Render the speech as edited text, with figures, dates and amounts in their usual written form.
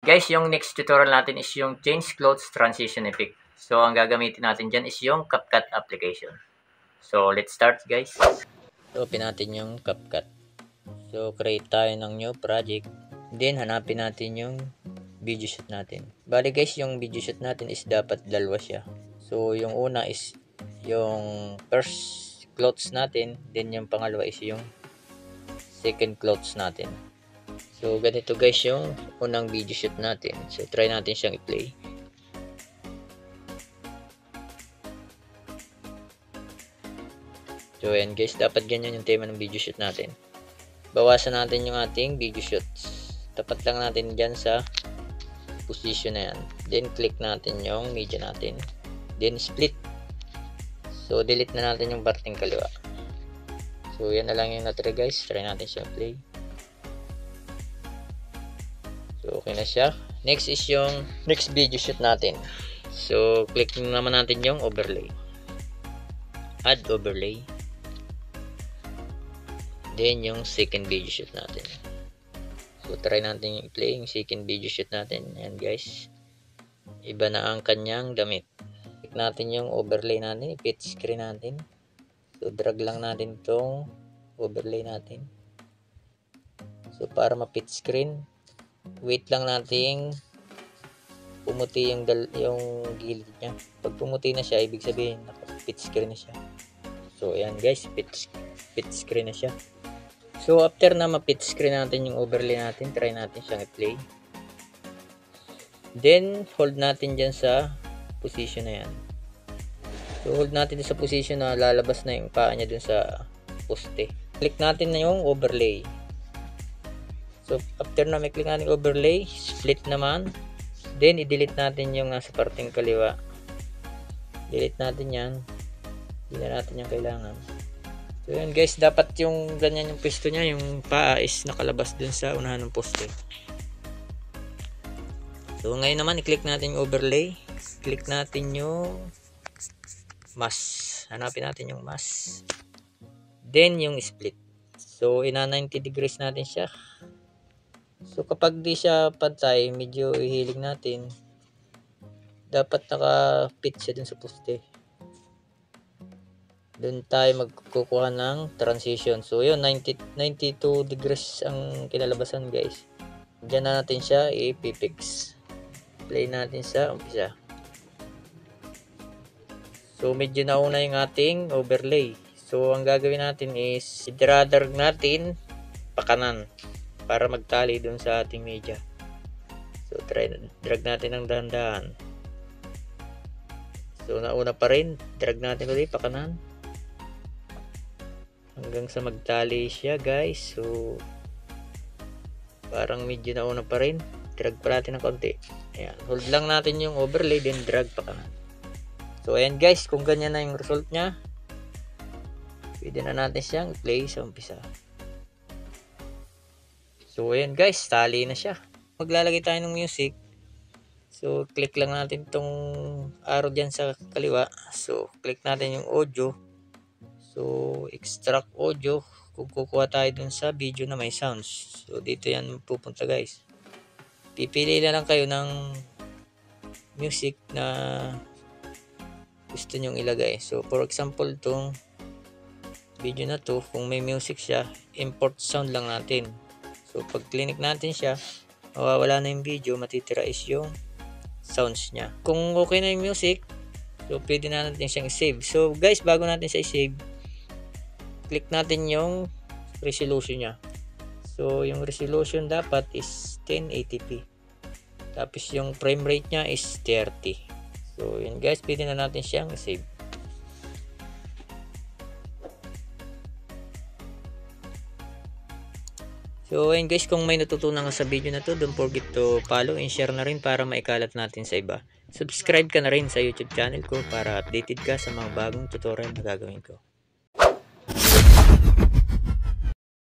Guys, yung next tutorial natin is yung change clothes transition effect. So, ang gagamitin natin dyan is yung CapCut application. So, let's start guys. So, open natin yung CapCut. So, create tayo ng new project. Then, hanapin natin yung video shoot natin. Bali guys, yung video shoot natin is dapat dalawa siya. So, yung una is yung first clothes natin. Then, yung pangalawa is yung second clothes natin. So, ganito guys yung unang video shoot natin. So, try natin siyang i-play. So, ayan guys, dapat ganyan yung tema ng video shoot natin. Bawasan natin yung ating video shoots. Tapat lang natin dyan sa position na yan. Then, click natin yung media natin. Then, split. So, delete na natin yung parteng kaliwa. So, yan na lang yung natira guys. Try natin siyang play. So, okay na siya. Next is yung next video shoot natin. So, click naman natin yung overlay. Add overlay. Then, yung second video shoot natin. So, try natin i-play yung second video shoot natin. Ayan guys. Iba na ang kanyang damit. Click natin yung overlay natin. I-fit screen natin. So, drag lang natin itong overlay natin. So, para ma-fit screen, wait lang nating pumuti yung gilid niya. Pag pumuti na siya, ibig sabihin naka-fit screen na siya. So ayan guys, fit screen na siya. So after na ma-fit screen natin yung overlay natin, try natin siyang i-play. Then hold natin dyan sa position na yan. So hold natin sa position na lalabas na yung paa niya dun sa poste. Click natin na yung overlay. So, after na may click natin overlay, split naman. Then, i-delete natin yung nasa parteng kaliwa. Delete natin yan. Hindi na natin yung kailangan. So, yun guys, dapat yung ganyan yung pwesto niya, yung paa is nakalabas dun sa unahan ng poste. So, ngayon naman, i-click natin yung overlay. Click natin yung mask. Hanapin natin yung mask. Then, yung split. So, ina 90 degrees natin siya. So kapag di siya pantay, medyo ihilig natin, dapat naka-fit siya dun sa poste. Dun tayo magkukuha ng transition. So yun, 92 degrees ang kinalabasan guys. Diyan na natin siya i-fix. Play natin sa umpisa. So medyo nauna yung ating overlay. So ang gagawin natin is i-drag natin pakanan para magtali dun sa ating media. So, drag natin ng dahan-dahan. So, nauna pa rin. Drag natin ulit pa kanan. Hanggang sa magtali siya, guys. So, parang medyo nauna pa rin. Drag pa natin ng konti. Ayan. Hold lang natin yung overlay, then drag pa kanan. So, ayan guys. Kung ganyan na yung result niya, pwede na natin siyang i-play sa umpisa. So ayan guys, tali na siya. Maglalagay tayo ng music. So click lang natin tong arrow dyan sa kaliwa. So click natin yung audio. So extract audio. Kung kukuha tayo dun sa video na may sounds. So dito yan pupunta guys. Pipili na lang kayo ng music na gusto nyong ilagay. So for example itong video na to, kung may music siya, import sound lang natin. So, pag click natin siya, mawawala na yung video, matitira is yung sounds niya. Kung okay na yung music, so pwede na natin siyang save. So, guys, bago natin siya i-save, click natin yung resolution niya. So, yung resolution dapat is 1080p. Tapos, yung frame rate niya is 30. So, yun guys, pwede na natin siyang i-save. So ayun guys, kung may natutunan ka sa video na to, don't forget to follow and share na rin para maikalat natin sa iba. Subscribe ka na rin sa YouTube channel ko para updated ka sa mga bagong tutorial na gagawin ko.